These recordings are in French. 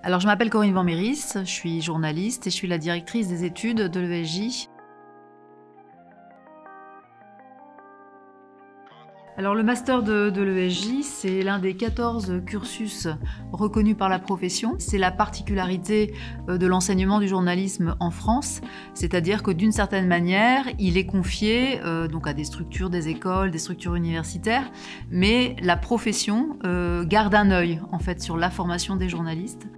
Alors, je m'appelle Corinne Van Mieris, je suis journaliste et je suis la directrice des études de l'ESJ. Alors, le master de l'ESJ, c'est l'un des 14 cursus reconnus par la profession. C'est la particularité de l'enseignement du journalisme en France, c'est-à-dire que d'une certaine manière, il est confié donc à des structures, des écoles, des structures universitaires, mais la profession garde un œil en fait sur la formation des journalistes.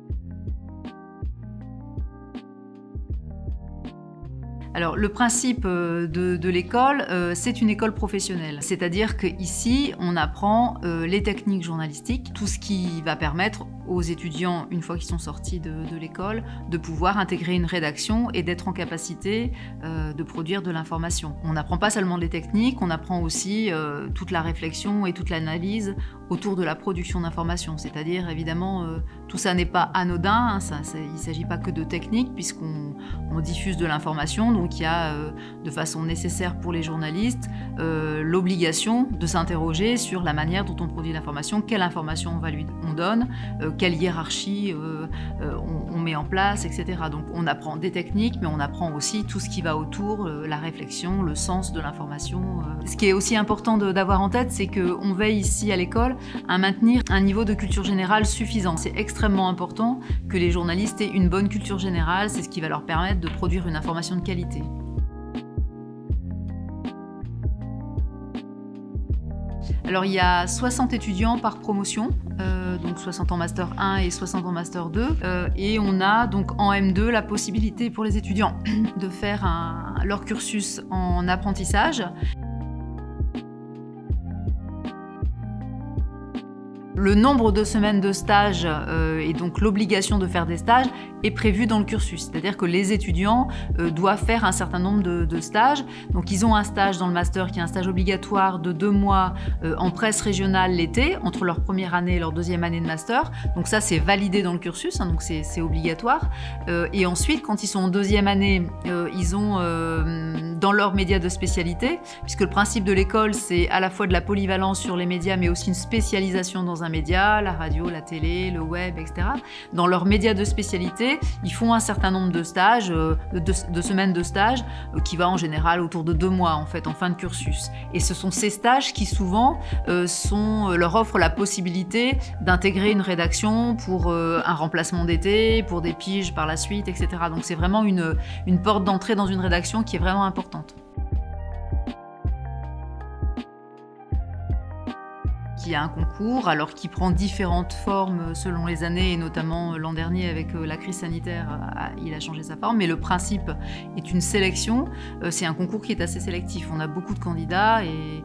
Alors, le principe de l'école, c'est une école professionnelle. C'est-à-dire qu'ici, on apprend les techniques journalistiques, tout ce qui va permettre aux étudiants, une fois qu'ils sont sortis de l'école, de pouvoir intégrer une rédaction et d'être en capacité de produire de l'information. On n'apprend pas seulement les techniques, on apprend aussi toute la réflexion et toute l'analyse autour de la production d'informations. C'est-à-dire, évidemment, tout ça n'est pas anodin, hein, il ne s'agit pas que de technique, puisqu'on diffuse de l'information. Donc il y a, de façon nécessaire pour les journalistes, l'obligation de s'interroger sur la manière dont on produit l'information, quelle information on donne, quelle hiérarchie on met en place, etc. Donc on apprend des techniques, mais on apprend aussi tout ce qui va autour, la réflexion, le sens de l'information. Ce qui est aussi important d'avoir en tête, c'est qu'on veille ici à l'école à maintenir un niveau de culture générale suffisant. C'est extrêmement important que les journalistes aient une bonne culture générale, c'est ce qui va leur permettre de produire une information de qualité. Alors il y a 60 étudiants par promotion, donc 60 en Master 1 et 60 en Master 2. Et on a donc en M2 la possibilité pour les étudiants de faire leur cursus en apprentissage. Le nombre de semaines de stage et donc l'obligation de faire des stages est prévu dans le cursus. C'est-à-dire que les étudiants doivent faire un certain nombre de stages. Donc ils ont un stage dans le master qui est un stage obligatoire de 2 mois en presse régionale l'été, entre leur première année et leur deuxième année de master. Donc ça, c'est validé dans le cursus, hein, donc c'est obligatoire. Et ensuite, quand ils sont en deuxième année, ils ont dans leurs médias de spécialité, puisque le principe de l'école, c'est à la fois de la polyvalence sur les médias, mais aussi une spécialisation dans un média, la radio, la télé, le web, etc. Dans leurs médias de spécialité, ils font un certain nombre de stages, de semaines de stage, qui va en général autour de 2 mois en fait, en fin de cursus. Et ce sont ces stages qui souvent leur offrent la possibilité d'intégrer une rédaction pour un remplacement d'été, pour des piges par la suite, etc. Donc c'est vraiment une porte d'entrée dans une rédaction qui est vraiment importante. Il y a un concours, alors qui prend différentes formes selon les années, et notamment l'an dernier avec la crise sanitaire, il a changé sa forme, mais le principe est une sélection. C'est un concours qui est assez sélectif. On a beaucoup de candidats et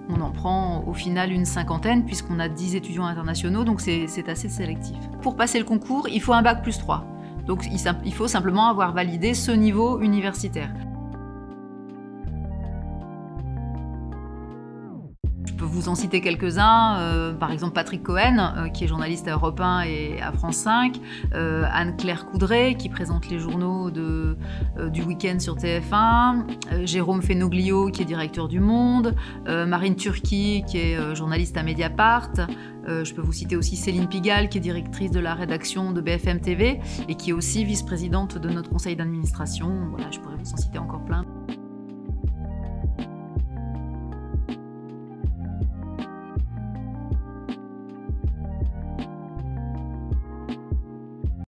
on en prend au final une cinquantaine, puisqu'on a 10 étudiants internationaux, donc c'est assez sélectif. Pour passer le concours, il faut un bac plus 3. Donc il faut simplement avoir validé ce niveau universitaire. Je peux vous en citer quelques-uns, par exemple Patrick Cohen, qui est journaliste à Europe 1 et à France 5, Anne-Claire Coudray, qui présente les journaux du week-end sur TF1, Jérôme Fenoglio, qui est directeur du Monde, Marine Turki, qui est journaliste à Mediapart. Je peux vous citer aussi Céline Pigalle, qui est directrice de la rédaction de BFM TV et qui est aussi vice-présidente de notre conseil d'administration. Voilà, je pourrais vous en citer encore plein.